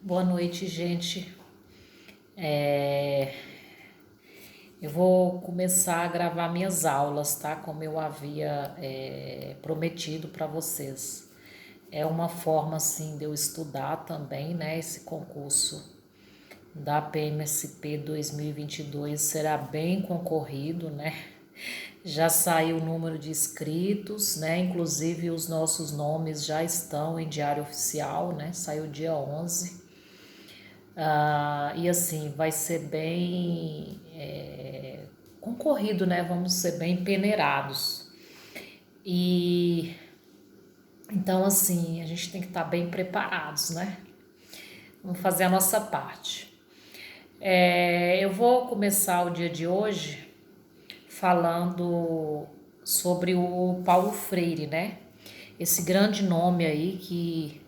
Boa noite, gente. É, eu vou começar a gravar minhas aulas, tá? Como eu havia prometido para vocês. É uma forma, assim, de eu estudar também, né? Esse concurso da PMSP 2022 será bem concorrido, né? Já saiu o número de inscritos, né? Inclusive os nossos nomes já estão em diário oficial, né? Saiu dia 11. E assim, vai ser bem concorrido, né? Vamos ser bem peneirados. E então, assim, a gente tem que estar bem preparados, né? Vamos fazer a nossa parte. Eu vou começar o dia de hoje falando sobre o Paulo Freire, né? Esse grande nome aí que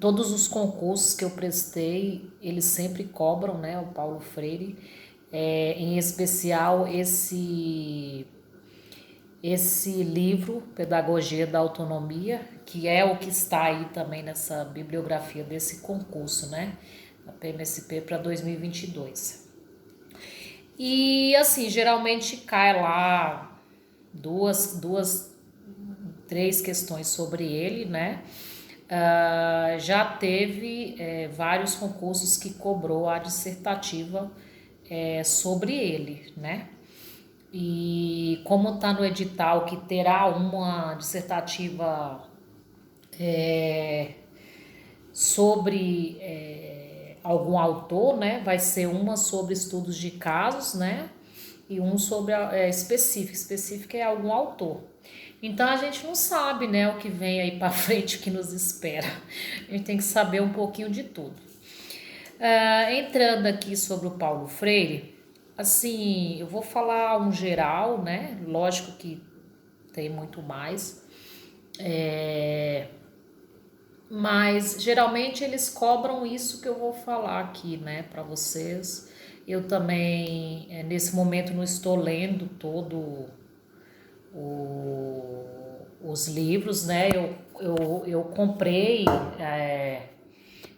todos os concursos que eu prestei, eles sempre cobram, né? O Paulo Freire. Em especial esse livro, Pedagogia da Autonomia, que é o que está aí também nessa bibliografia desse concurso, né? A PMSP para 2022. E assim, geralmente cai lá três questões sobre ele, né? Já teve vários concursos que cobrou a dissertativa sobre ele, né? E como está no edital que terá uma dissertativa sobre algum autor, né? Vai ser uma sobre estudos de casos, né? E um sobre específico é algum autor. Então a gente não sabe, né, o que vem aí para frente, o que nos espera. A gente tem que saber um pouquinho de tudo. Entrando aqui sobre o Paulo Freire, assim, eu vou falar um geral, né? Lógico que tem muito mais. Mas geralmente eles cobram isso que eu vou falar aqui, né, para vocês. Eu também, nesse momento, não estou lendo todo os livros, né? Eu comprei,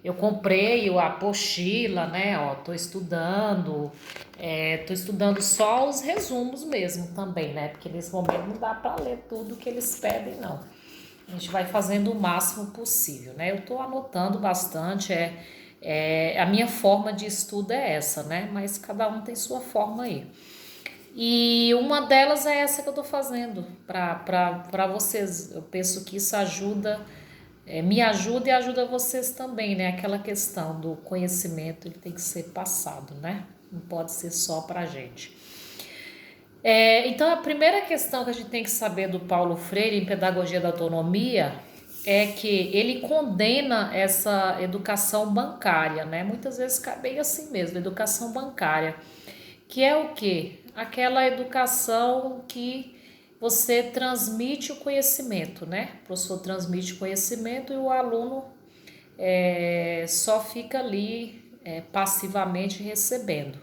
eu comprei a apostila, né? Ó, tô estudando só os resumos mesmo também, né? Porque nesse momento não dá para ler tudo que eles pedem, não. A gente vai fazendo o máximo possível, né? Eu tô anotando bastante, a minha forma de estudo é essa, né? Mas cada um tem sua forma aí. E uma delas é essa que eu tô fazendo para vocês. Eu penso que isso ajuda, me ajuda e ajuda vocês também, né? Aquela questão do conhecimento, ele tem que ser passado, né? Não pode ser só pra gente. Então, a primeira questão que a gente tem que saber do Paulo Freire em Pedagogia da Autonomia é que ele condena essa educação bancária, né? Muitas vezes bem assim mesmo, educação bancária, que é o quê? Aquela educação que você transmite o conhecimento, né? O professor transmite o conhecimento e o aluno só fica ali passivamente recebendo.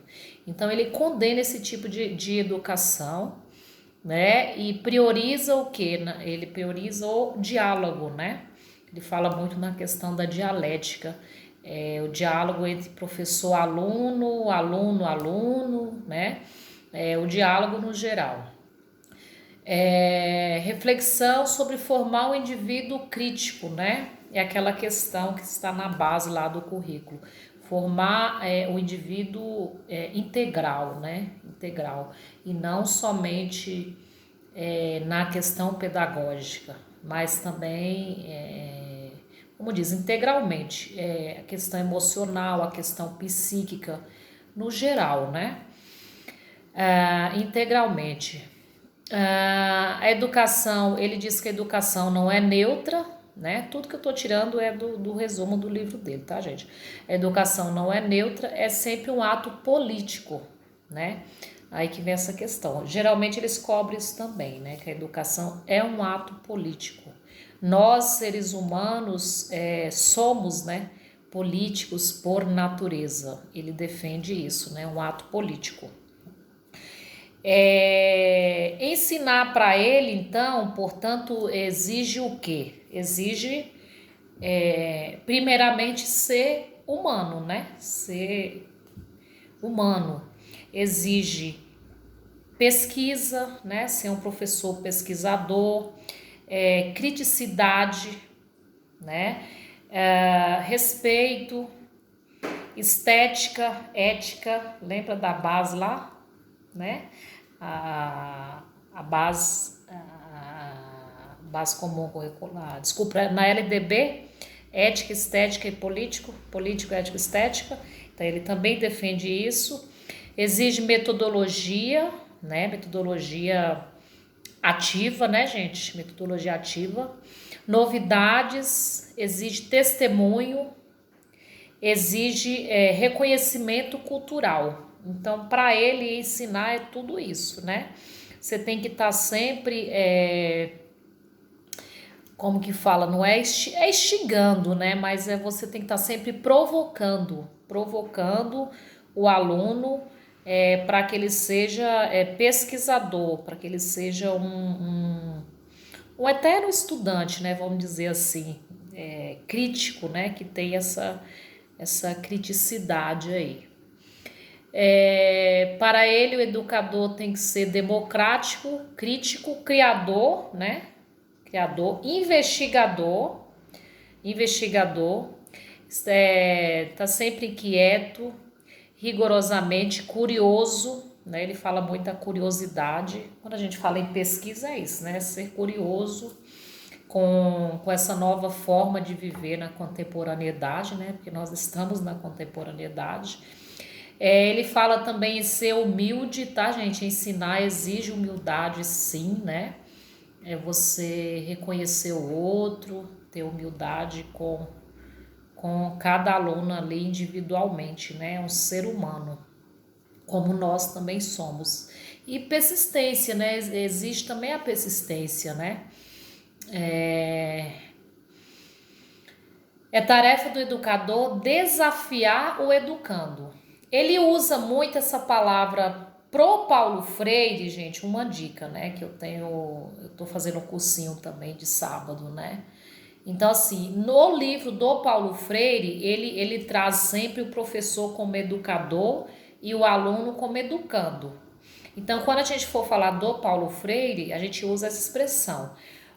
Então ele condena esse tipo de educação, né? E prioriza o quê? Ele prioriza o diálogo, né? Ele fala muito na questão da dialética, o diálogo entre professor-aluno, aluno-aluno, né? O diálogo no geral. Reflexão sobre formar um indivíduo crítico, né? É aquela questão que está na base lá do currículo. Formar o indivíduo integral, né? Integral. E não somente na questão pedagógica, mas também, como diz, integralmente. A questão emocional, a questão psíquica, no geral, né? Integralmente. A educação, ele diz que a educação não é neutra, né? Tudo que eu tô tirando é do resumo do livro dele, tá, gente? A educação não é neutra, é sempre um ato político, né? Aí que vem essa questão. Geralmente eles cobrem isso também, né? Que a educação é um ato político. Nós, seres humanos, somos, né? Políticos por natureza. Ele defende isso, né? Um ato político. Ensinar para ele, então, portanto, exige o quê? Exige primeiramente ser humano, né? Ser humano. Exige pesquisa, né? Ser um professor pesquisador, criticidade, né? Respeito, estética, ética, lembra da base lá, né? A base comum curricular, desculpa, na LDB, ética, estética e político, ética, estética. Então ele também defende isso. Exige metodologia, né? Metodologia ativa, né, gente? Metodologia ativa. Novidades, exige testemunho, exige reconhecimento cultural. Então, para ele ensinar é tudo isso, né? Você tem que estar sempre, como que fala, não é instigando, né? Mas você tem que estar sempre provocando o aluno para que ele seja pesquisador, para que ele seja um eterno estudante, né? Vamos dizer assim, crítico, né? Que tem essa criticidade aí. Para ele, o educador tem que ser democrático, crítico, criador, né? Criador, investigador, tá sempre inquieto, rigorosamente curioso, né? Ele fala muito da curiosidade. Quando a gente fala em pesquisa é isso, né? Ser curioso com essa nova forma de viver na contemporaneidade, né? Porque nós estamos na contemporaneidade. Ele fala também em ser humilde, tá, gente? Ensinar exige humildade, sim, né? É você reconhecer o outro, ter humildade com cada aluno ali individualmente, né? Um ser humano, como nós também somos. E persistência, né? Existe também a persistência, né? É tarefa do educador desafiar o educando. Ele usa muito essa palavra pro Paulo Freire, gente, uma dica, né, que eu tô fazendo um cursinho também de sábado, né? Então, assim, no livro do Paulo Freire, ele traz sempre o professor como educador e o aluno como educando. Então, quando a gente for falar do Paulo Freire, a gente usa essa expressão.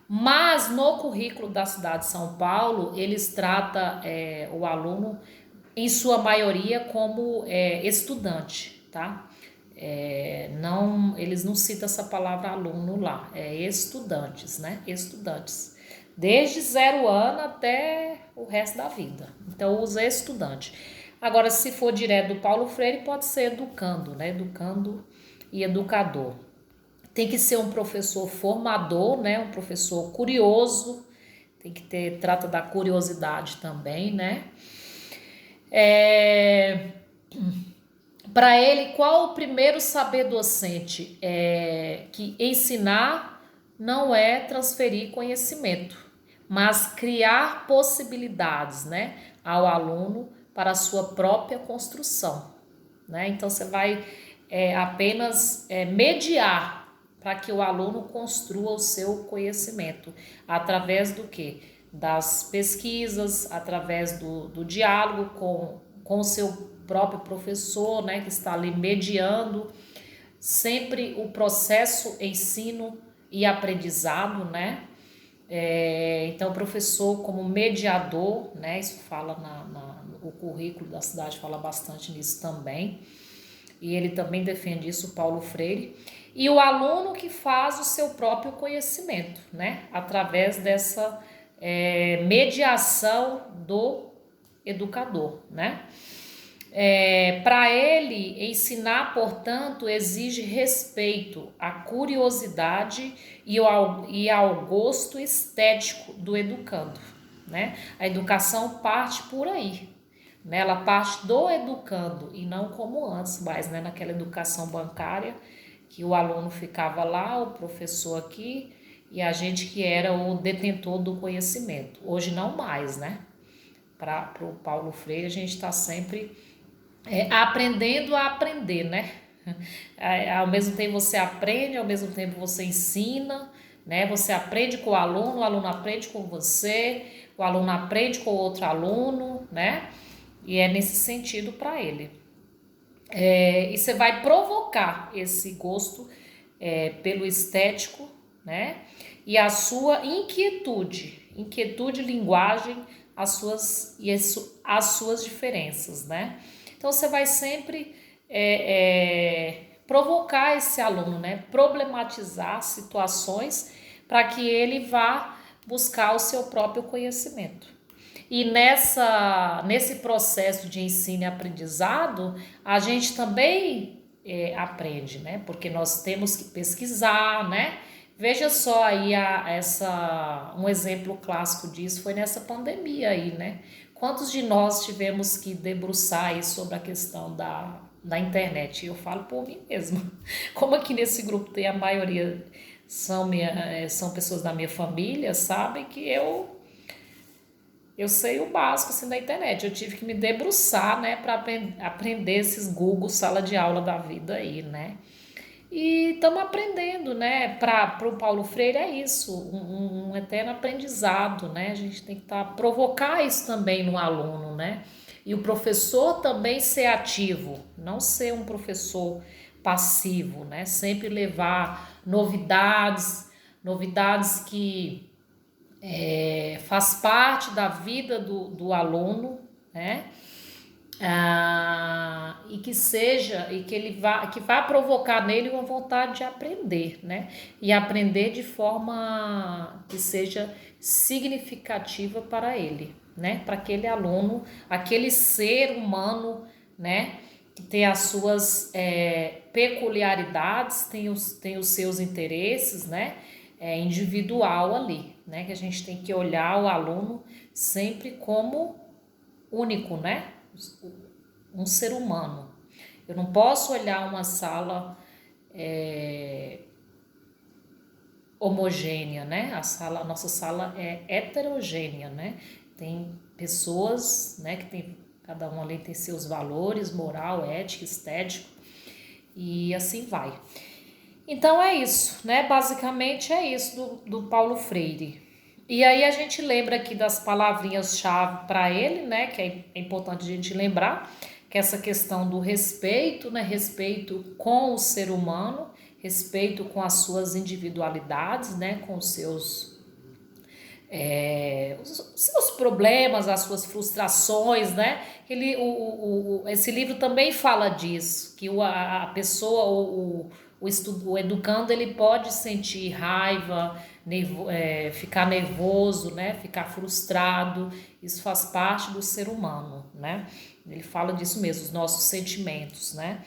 Mas no currículo da cidade de São Paulo, eles tratam o aluno, em sua maioria, como estudante, tá? Não, eles não citam essa palavra aluno lá, estudantes, né? Estudantes. Desde 0 ano até o resto da vida. Então, usa estudante. Agora, se for direto do Paulo Freire, pode ser educando, né? Educando e educador. Tem que ser um professor formador, né? Um professor curioso, tem que trata da curiosidade também, né? Para ele, qual o primeiro saber docente? Que ensinar não é transferir conhecimento, mas criar possibilidades, né, ao aluno para a sua própria construção, né? Então você vai apenas mediar para que o aluno construa o seu conhecimento através do quê? Das pesquisas, através do diálogo com o seu próprio professor, né, que está ali mediando sempre o processo ensino e aprendizado, né? Então, o professor como mediador, né? Isso fala o currículo da cidade fala bastante nisso também. E ele também defende isso, Paulo Freire. E o aluno que faz o seu próprio conhecimento, né? Através dessa mediação do educador, né? Para ele, ensinar, portanto, exige respeito à curiosidade e ao gosto estético do educando, né? A educação parte por aí, né? Ela parte do educando e não como antes, mas né, naquela educação bancária que o aluno ficava lá, o professor aqui e a gente que era o detentor do conhecimento. Hoje não mais, né? Para o Paulo Freire, a gente está sempre aprendendo a aprender, né? Ao mesmo tempo você aprende, ao mesmo tempo você ensina, né? Você aprende com o aluno aprende com você, o aluno aprende com o outro aluno, né? E é nesse sentido para ele. E você vai provocar esse gosto pelo estético, né? E a sua inquietude, linguagem, as suas diferenças, né? Então você vai sempre provocar esse aluno, né? Problematizar situações para que ele vá buscar o seu próprio conhecimento. E nesse processo de ensino e aprendizado, a gente também aprende, né? Porque nós temos que pesquisar, né? Veja só aí um exemplo clássico disso foi nessa pandemia aí, né? Quantos de nós tivemos que debruçar aí sobre a questão da internet? Eu falo por mim mesma. Como aqui nesse grupo tem a maioria são pessoas da minha família, sabem que eu sei o básico assim da internet. Eu tive que me debruçar, né, para aprender esses Google sala de aula da vida aí, né? E estamos aprendendo, né? Para o Paulo Freire é isso, um eterno aprendizado, né? A gente tem que provocar isso também no aluno, né? E o professor também ser ativo, não ser um professor passivo, né? Sempre levar novidades que faz parte da vida do aluno, né? E que vá provocar nele uma vontade de aprender, né? E aprender de forma que seja significativa para ele, né? Para aquele aluno, aquele ser humano, né? Que tem as suas peculiaridades, tem os seus interesses, né? Individual ali, né? Que a gente tem que olhar o aluno sempre como único, né? Um ser humano. Eu não posso olhar uma sala homogênea, né? A nossa sala é heterogênea, né? Tem pessoas, né? Cada um ali tem seus valores, moral, ética, estético e assim vai. Então é isso, né? Basicamente é isso do Paulo Freire. E aí a gente lembra aqui das palavrinhas-chave para ele, né? Que é importante a gente lembrar, que é essa questão do respeito, né? Respeito com o ser humano, respeito com as suas individualidades, né? Com os seus problemas, as suas frustrações, né? Esse livro também fala disso, que a pessoa, o educando, ele pode sentir raiva, ficar nervoso, né? Ficar frustrado, isso faz parte do ser humano, né? Ele fala disso mesmo, os nossos sentimentos, né?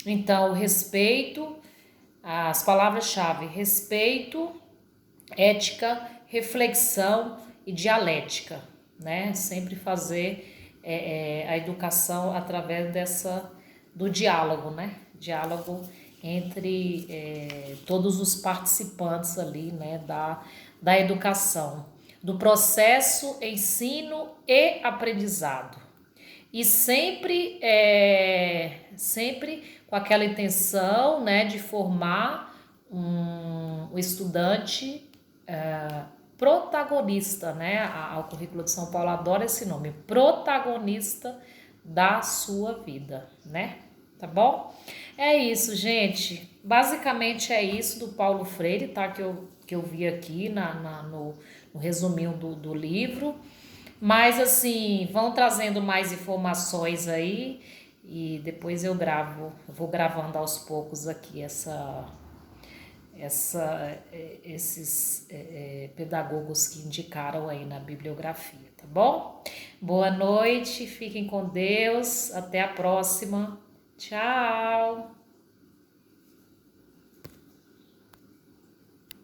Então, respeito, as palavras-chave, respeito, ética, reflexão e dialética, né? Sempre fazer a educação através do diálogo, né? Diálogo entre todos os participantes ali, né? Da educação, do processo ensino e aprendizado. E sempre com aquela intenção, né? De formar um estudante protagonista, né? O currículo de São Paulo adora esse nome, protagonista da sua vida, né? Tá bom? É isso, gente. Basicamente é isso do Paulo Freire, tá? Que eu vi aqui no resuminho do livro. Mas assim, vão trazendo mais informações aí e depois eu vou gravando aos poucos aqui esses pedagogos que indicaram aí na bibliografia, tá bom? Boa noite, fiquem com Deus, até a próxima, tchau!